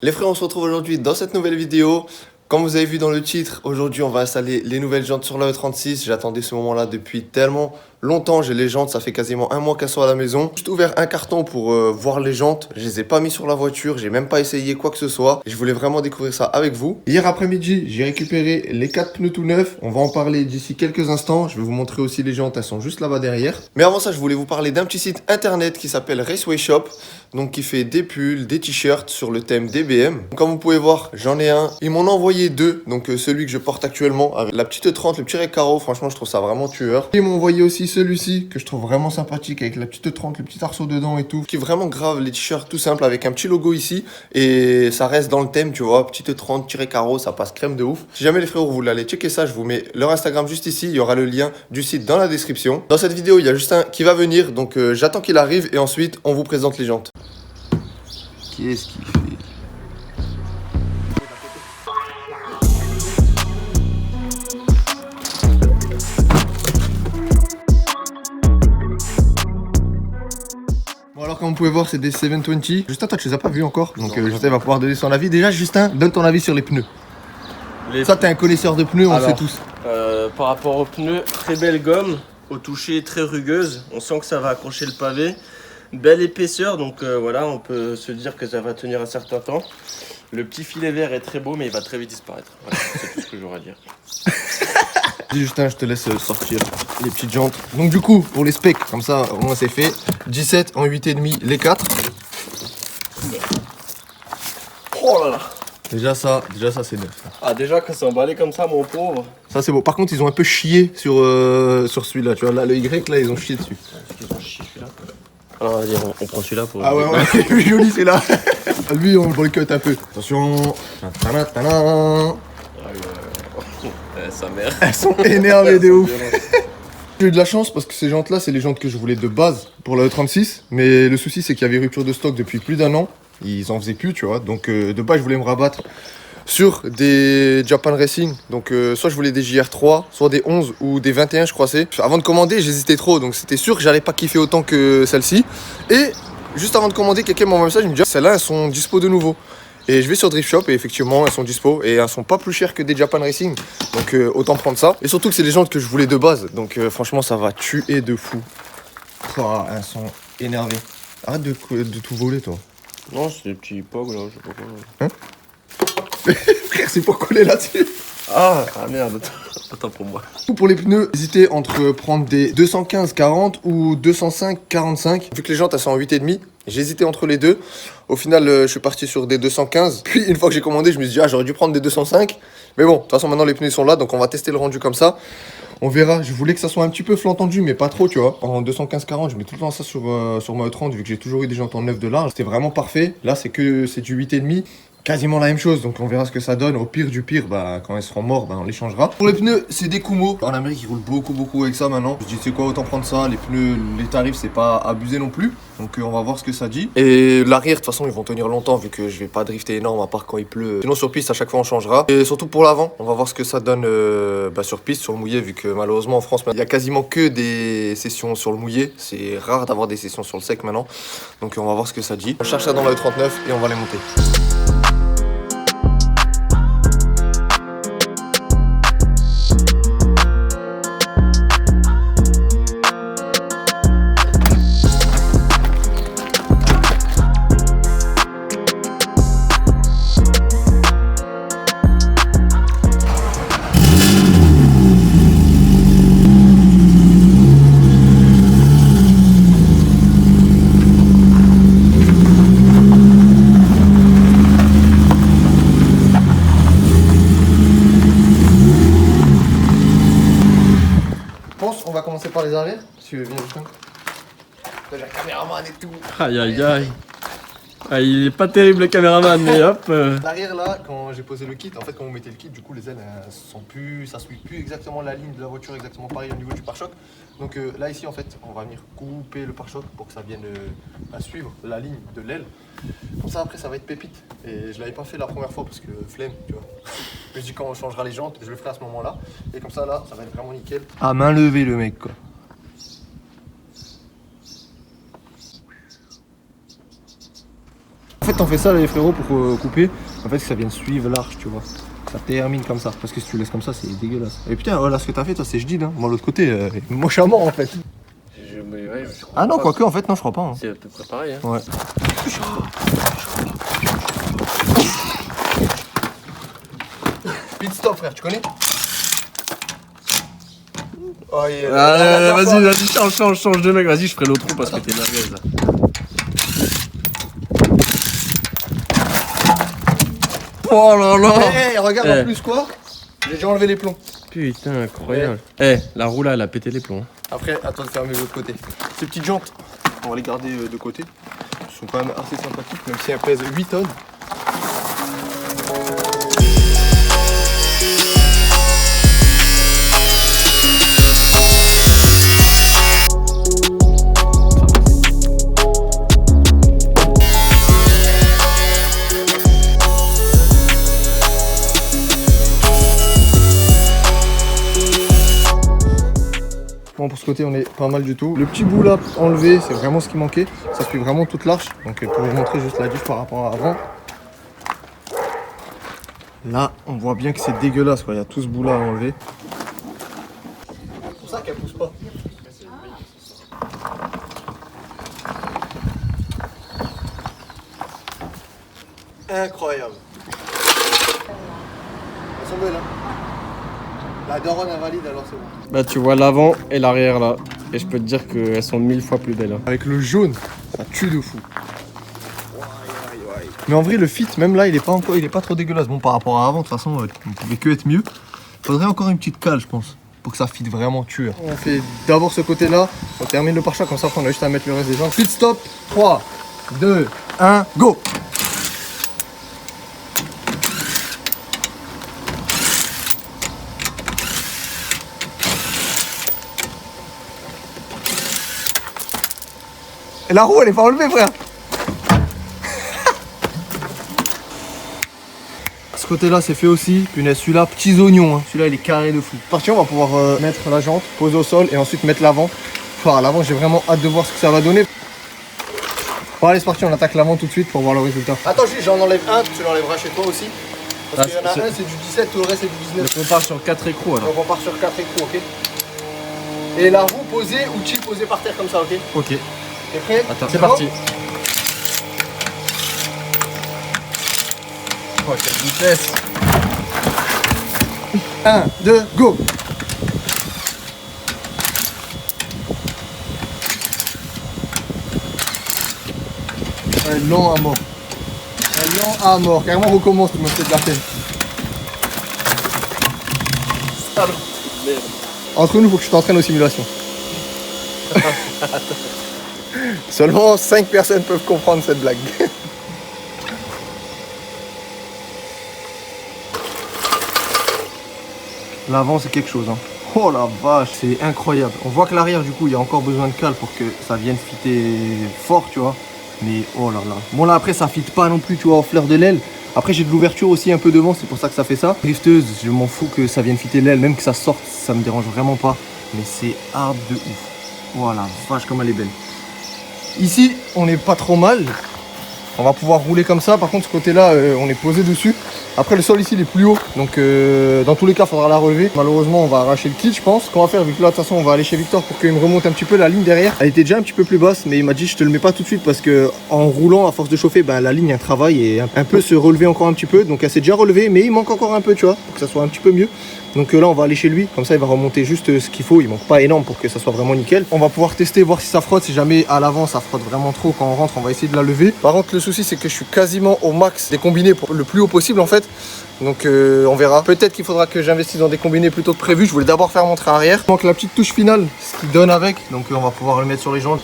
Les frères, on se retrouve aujourd'hui dans cette nouvelle vidéo. Comme vous avez vu dans le titre, aujourd'hui on va installer les nouvelles jantes sur la E36. J'attendais ce moment-là depuis tellement longtemps. J'ai les jantes, ça fait quasiment un mois qu'elles sont à la maison. J'ai juste ouvert un carton pour voir les jantes. Je les ai pas mis sur la voiture, j'ai même pas essayé quoi que ce soit. Je voulais vraiment découvrir ça avec vous. Hier après-midi, j'ai récupéré les 4 pneus tout neufs. On va en parler d'ici quelques instants. Je vais vous montrer aussi les jantes, elles sont juste là-bas derrière. Mais avant ça, je voulais vous parler d'un petit site internet qui s'appelle Raceway Shop. Donc qui fait des pulls, des t-shirts sur le thème des BM. Comme vous pouvez voir, j'en ai un. Ils m'en ont envoyé deux. Donc celui que je porte actuellement avec la petite 30, le petit recaro. Franchement, je trouve ça vraiment tueur. Ils m'ont envoyé aussi celui-ci que je trouve vraiment sympathique avec la petite 30, le petit arceau dedans et tout. Qui est vraiment grave, les t-shirts tout simple avec un petit logo ici. Et ça reste dans le thème, tu vois. Petite 30, petit recaro, ça passe crème de ouf. Si jamais les frérots vous voulez aller checker ça, je vous mets leur Instagram juste ici. Il y aura le lien du site dans la description. Dans cette vidéo, il y a Justin qui va venir. Donc j'attends qu'il arrive et ensuite on vous présente les jantes. Qu'est-ce qu'il fait? Bon alors comme vous pouvez voir c'est des 720. Justin, toi tu les as pas vus encore, donc Justin va pouvoir donner son avis. Déjà Justin, donne ton avis sur les pneus. Ça t'es un connaisseur de pneus, on le sait tous. Par rapport aux pneus, très belle gomme, au toucher très rugueuse, on sent que ça va accrocher le pavé. Belle épaisseur, donc voilà, on peut se dire que ça va tenir un certain temps. Le petit filet vert est très beau, mais il va très vite disparaître. Voilà, c'est tout ce que j'aurais à dire. Dis Justin, je te laisse sortir les petites jantes. Donc du coup, pour les specs, comme ça au moins c'est fait. 17 en 8,5 les 4. Oh là là. Déjà ça c'est neuf. Ah déjà que c'est emballé comme ça, mon pauvre. Ça c'est beau. Par contre ils ont un peu chié sur celui-là, tu vois, là le Y là ils ont chié dessus. Ils ont chié celui-là. Alors vas-y, on prend celui-là pour... Ah ouais, ouais, joli c'est là. Lui on le cut un peu. Attention. Sa mère. Elles sont énervées de ouf. J'ai eu de la chance parce que ces jantes là c'est les jantes que je voulais de base pour la E36. Mais le souci c'est qu'il y avait rupture de stock depuis plus d'un an. Ils en faisaient plus, tu vois. Donc de base je voulais me rabattre sur des Japan Racing. Donc soit je voulais des JR3, soit des 11 ou des 21 je crois c'est. Avant de commander j'hésitais trop, donc c'était sûr que j'allais pas kiffer autant que celle-ci. Et juste avant de commander, quelqu'un m'a envoyé un message, il me dit celles-là elles sont dispo de nouveau. Et je vais sur Drift Shop et effectivement elles sont dispo et elles sont pas plus chères que des Japan Racing. Donc autant prendre ça. Et surtout que c'est les jantes que je voulais de base. Donc franchement ça va tuer de fou. Oh, elles sont énervées. Arrête de tout voler toi. Non, c'est des petits pogs là, je sais pas quoi. Hein? Frère, c'est pour coller là-dessus. Ah merde, attends pour moi. Pour les pneus, hésitez entre prendre des 215-40 ou 205-45. Vu que les jantes elles sont en 8,5, j'ai hésité entre les deux. Au final, je suis parti sur des 215. Puis une fois que j'ai commandé, je me suis dit, ah, j'aurais dû prendre des 205. Mais bon, de toute façon, maintenant les pneus sont là, donc on va tester le rendu comme ça. On verra, je voulais que ça soit un petit peu flantendu, mais pas trop, tu vois. En 215-40, je mets tout le temps ça sur ma E30, vu que j'ai toujours eu des jantes en 9 de large. C'était vraiment parfait. Là, c'est du 8,5. Quasiment la même chose, donc on verra ce que ça donne. Au pire du pire, bah, quand elles seront mortes, bah, on les changera. Pour les pneus, c'est des Kumho. En Amérique, ils roulent beaucoup avec ça maintenant. Je dis, tu sais quoi, autant prendre ça. Les pneus, les tarifs, c'est pas abusé non plus. Donc on va voir ce que ça dit. Et l'arrière, de toute façon, ils vont tenir longtemps vu que je vais pas drifter énorme à part quand il pleut. Sinon, sur piste, à chaque fois, on changera. Et surtout pour l'avant, on va voir ce que ça donne sur piste, sur le mouillé, vu que malheureusement en France, il y a quasiment que des sessions sur le mouillé. C'est rare d'avoir des sessions sur le sec maintenant. Donc on va voir ce que ça dit. On cherche ça dans la E39 et on va les monter. On va commencer par les arrières, si tu veux bien Justin. Là, j'ai un caméraman et tout. Aïe. Ah, il est pas terrible le caméraman, mais hop. L'arrière là, quand j'ai posé le kit, en fait quand vous mettez le kit, du coup les ailes elles sont plus, ça suit plus exactement la ligne de la voiture, exactement pareil au niveau du pare-choc. Donc là ici en fait, on va venir couper le pare-choc pour que ça vienne suivre la ligne de l'aile. Comme ça après ça va être pépite. Et je l'avais pas fait la première fois parce que flemme, tu vois. Je dis quand on changera les jantes, je le ferai à ce moment-là. Et comme ça là, ça va être vraiment nickel. À main levée le mec quoi. En fait, t'en fais ça les frérots pour couper. En fait, ça vient suivre l'arche, tu vois. Ça termine comme ça. Parce que si tu laisses comme ça, c'est dégueulasse. Et putain, voilà ce que t'as fait, toi, c'est jadid. Hein. Moi, l'autre côté, moche à mort en fait. Ah non, quoique, en fait, non, je crois pas. Hein. C'est à peu près pareil. Hein. Ouais. Pit stop, frère, tu connais? Oh, yeah. Vas-y, change de mec. Vas-y, je ferai l'autre trou parce que t'es merguez là. Oh là là. Hey, regarde en plus quoi? J'ai déjà enlevé les plombs. Putain, incroyable. Eh, la roue là, elle a pété les plombs. Après, attends de fermer de l'autre côté. Ces petites jantes, on va les garder de côté. Elles sont quand même assez sympathiques, même si elles pèsent 8 tonnes. Bon, pour ce côté, on est pas mal du tout. Le petit bout là enlevé, c'est vraiment ce qui manquait. Ça suit vraiment toute l'arche. Donc pour vous montrer juste la diff par rapport à avant. Là, on voit bien que c'est dégueulasse, quoi. Il y a tout ce bout là à enlever. C'est pour ça qu'elle pousse pas. Incroyable. Elles sont belles, hein. La daronne invalide, alors c'est bon. Bah, tu vois l'avant et l'arrière là. Et je peux te dire qu'elles sont 1000 fois plus belles. Hein. Avec le jaune, ça tue de fou. Mais en vrai, le fit, même là, il est pas trop dégueulasse. Bon, par rapport à avant, de toute façon, il ne pouvait que être mieux. Faudrait encore une petite cale, je pense, pour que ça fit vraiment tueur. On fait d'abord ce côté-là, on termine le pare-choc, comme ça, après, on a juste à mettre le reste des jantes. Pit stop, 3, 2, 1, go! Et la roue, elle est pas enlevée, frère! Ce côté-là, c'est fait aussi. Punaise, celui-là, petits oignons. Hein. Celui-là, il est carré de fou. Parti, on va pouvoir mettre la jante, poser au sol et ensuite mettre l'avant. Enfin, l'avant, j'ai vraiment hâte de voir ce que ça va donner. Bon, allez, c'est parti, on attaque l'avant tout de suite pour voir le résultat. Attends, juste, j'en enlève un, tu l'enlèveras chez toi aussi. Parce qu'il y en a un, c'est du 17, tout le reste, c'est du 19. Donc, on part sur 4 écrous alors. Donc, on part sur 4 écrous, ok? Et la roue posée ou chill posée par terre comme ça, ok? Ok. T'es prêt? Attends, c'est parti. Oh, quelle vitesse! 1, 2, go! Un lent à mort. Un lent à mort. Carrément, on recommence, tu me fais de la peine. Entre nous, il faut que je t'entraîne aux simulations. Seulement 5 personnes peuvent comprendre cette blague. L'avant, c'est quelque chose. Hein. Oh la vache, c'est incroyable. On voit que l'arrière, du coup, il y a encore besoin de cale pour que ça vienne fitter fort, tu vois. Mais oh là là. Bon, là, après, ça fitte pas non plus, tu vois, en fleur de l'aile. Après, j'ai de l'ouverture aussi un peu devant, c'est pour ça que ça fait ça. Drifteuse, je m'en fous que ça vienne fitter l'aile, même que ça sorte, ça me dérange vraiment pas. Mais c'est hard de ouf. Voilà, vache, comme elle est belle. Ici, on n'est pas trop mal. On va pouvoir rouler comme ça. Par contre, ce côté-là, on est posé dessus. Après, le sol ici, il est plus haut. Donc, dans tous les cas, il faudra la relever. Malheureusement, on va arracher le kit, je pense. Ce qu'on va faire, vu que là, de toute façon, on va aller chez Victor pour qu'il me remonte un petit peu la ligne derrière. Elle était déjà un petit peu plus basse, mais il m'a dit, je te le mets pas tout de suite parce que en roulant, à force de chauffer, ben, la ligne, elle travaille et un peu se relever encore un petit peu. Donc, elle s'est déjà relevée, mais il manque encore un peu, tu vois, pour que ça soit un petit peu mieux. Donc là, on va aller chez lui. Comme ça, il va remonter juste ce qu'il faut. Il manque pas énorme pour que ça soit vraiment nickel. On va pouvoir tester, voir si ça frotte. Si jamais à l'avant, ça frotte vraiment trop quand on rentre, on va essayer de la lever. Par contre, le souci, c'est que je suis quasiment au max des combinés pour le plus haut possible, en fait. Donc on verra. Peut-être qu'il faudra que j'investisse dans des combinés plutôt que prévu. Je voulais d'abord faire mon train arrière. Il manque la petite touche finale, ce qui donne avec. Donc on va pouvoir le mettre sur les jantes.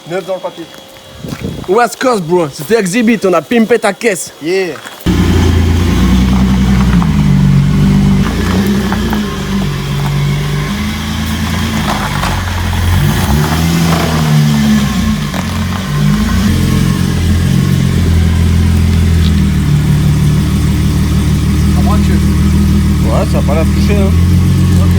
Neuf dans le papier. West Coast, bro. C'était Exhibit, on a pimpé ta caisse. Yeah. Ouais, ça va pas la toucher, hein. Ok.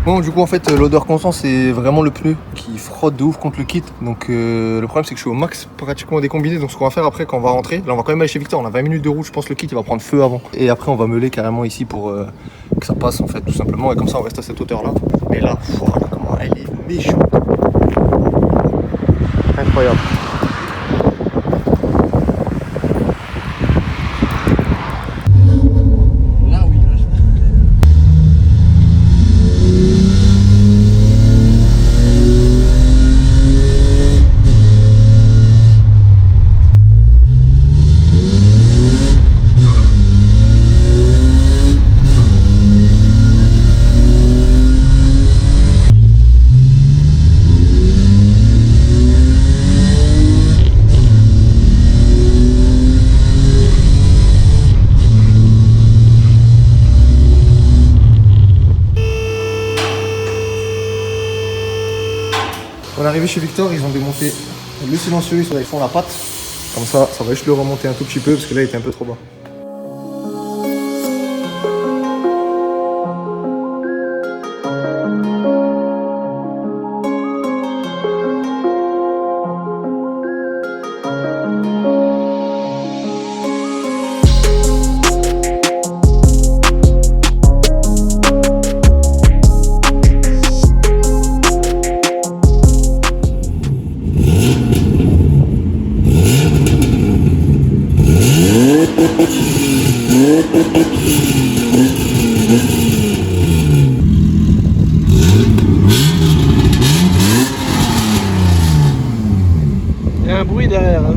Bon, du coup, en fait, l'odeur constante, c'est vraiment le pneu qui frotte de ouf contre le kit. Donc, le problème, c'est que je suis au max pratiquement des combinés. Donc, ce qu'on va faire après, quand on va rentrer, là, on va quand même aller chez Victor. On a 20 minutes de route. Je pense que le kit, il va prendre feu avant. Et après, on va meuler carrément ici pour que ça passe, en fait, tout simplement. Et comme ça, on reste à cette hauteur-là. Mais là, voilà comment elle est méchante. Incroyable. On est arrivé chez Victor, ils ont démonté le silencieux, ils font la patte. Comme ça va juste le remonter un tout petit peu parce que là il était un peu trop bas. Il y a un bruit derrière. Hein.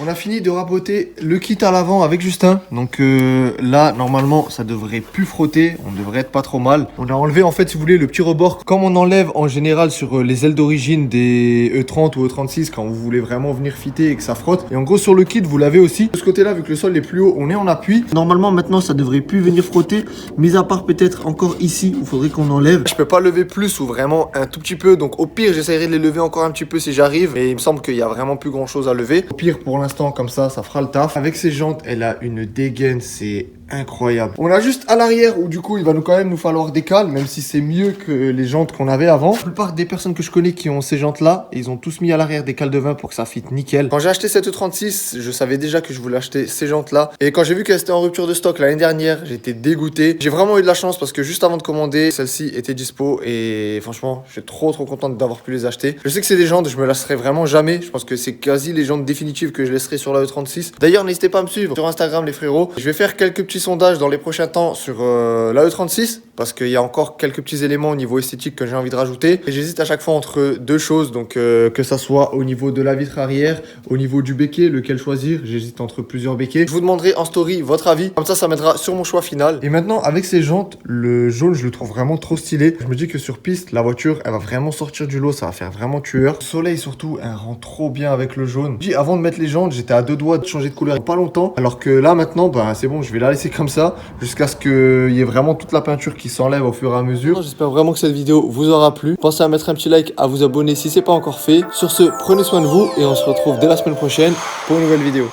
On a fini de raboter le kit à l'avant avec Justin. Donc là, normalement, ça devrait plus frotter. On devrait être pas trop mal. On a enlevé, en fait, si vous voulez, le petit rebord. Comme on enlève en général sur les ailes d'origine des E30 ou E36 quand vous voulez vraiment venir fitter et que ça frotte. Et en gros, sur le kit, vous l'avez aussi. De ce côté-là, vu que le sol est plus haut, on est en appui. Normalement, maintenant, ça devrait plus venir frotter. Mis à part peut-être encore ici, où il faudrait qu'on enlève. Je peux pas lever plus ou vraiment un tout petit peu. Donc au pire, j'essaierai de les lever encore un petit peu si j'arrive. Mais il me semble qu'il y a vraiment plus grand-chose à lever. Au pire, pour l'instant, comme ça fera le taf. Avec ses jantes, elle a une dégaine, c'est incroyable. On a juste à l'arrière où du coup il va quand même nous falloir des cales, même si c'est mieux que les jantes qu'on avait avant. La plupart des personnes que je connais qui ont ces jantes là, ils ont tous mis à l'arrière des cales de vin pour que ça fitte nickel. Quand j'ai acheté cette E36, je savais déjà que je voulais acheter ces jantes là, et quand j'ai vu qu'elle était en rupture de stock l'année dernière, j'étais dégoûté. J'ai vraiment eu de la chance parce que juste avant de commander, celle-ci était dispo et franchement je suis trop content d'avoir pu les acheter. Je sais que c'est des jantes, je me lasserai vraiment jamais. Je pense que c'est quasi les jantes définitives que je laisserai sur la E36. D'ailleurs, n'hésitez pas à me suivre sur Instagram les frérots. Je vais faire quelques petits sondages dans les prochains temps sur la E36 parce qu'il y a encore quelques petits éléments au niveau esthétique que j'ai envie de rajouter. Et j'hésite à chaque fois entre deux choses, donc que ça soit au niveau de la vitre arrière, au niveau du béquet, lequel choisir. J'hésite entre plusieurs béquets. Je vous demanderai en story votre avis, comme ça m'aidera sur mon choix final. Et maintenant, avec ces jantes, le jaune, je le trouve vraiment trop stylé. Je me dis que sur piste, la voiture, elle va vraiment sortir du lot, ça va faire vraiment tueur. Le soleil surtout, elle rend trop bien avec le jaune. Je dis, avant de mettre les jantes, j'étais à deux doigts de changer de couleur pas longtemps, alors que là maintenant, bah c'est bon, je vais la laisser comme ça jusqu'à ce qu'il y ait vraiment toute la peinture qui s'enlève au fur et à mesure. J'espère vraiment que cette vidéo vous aura plu. Pensez à mettre un petit like, à vous abonner si c'est pas encore fait. Sur ce, prenez soin de vous et on se retrouve dès la semaine prochaine pour une nouvelle vidéo.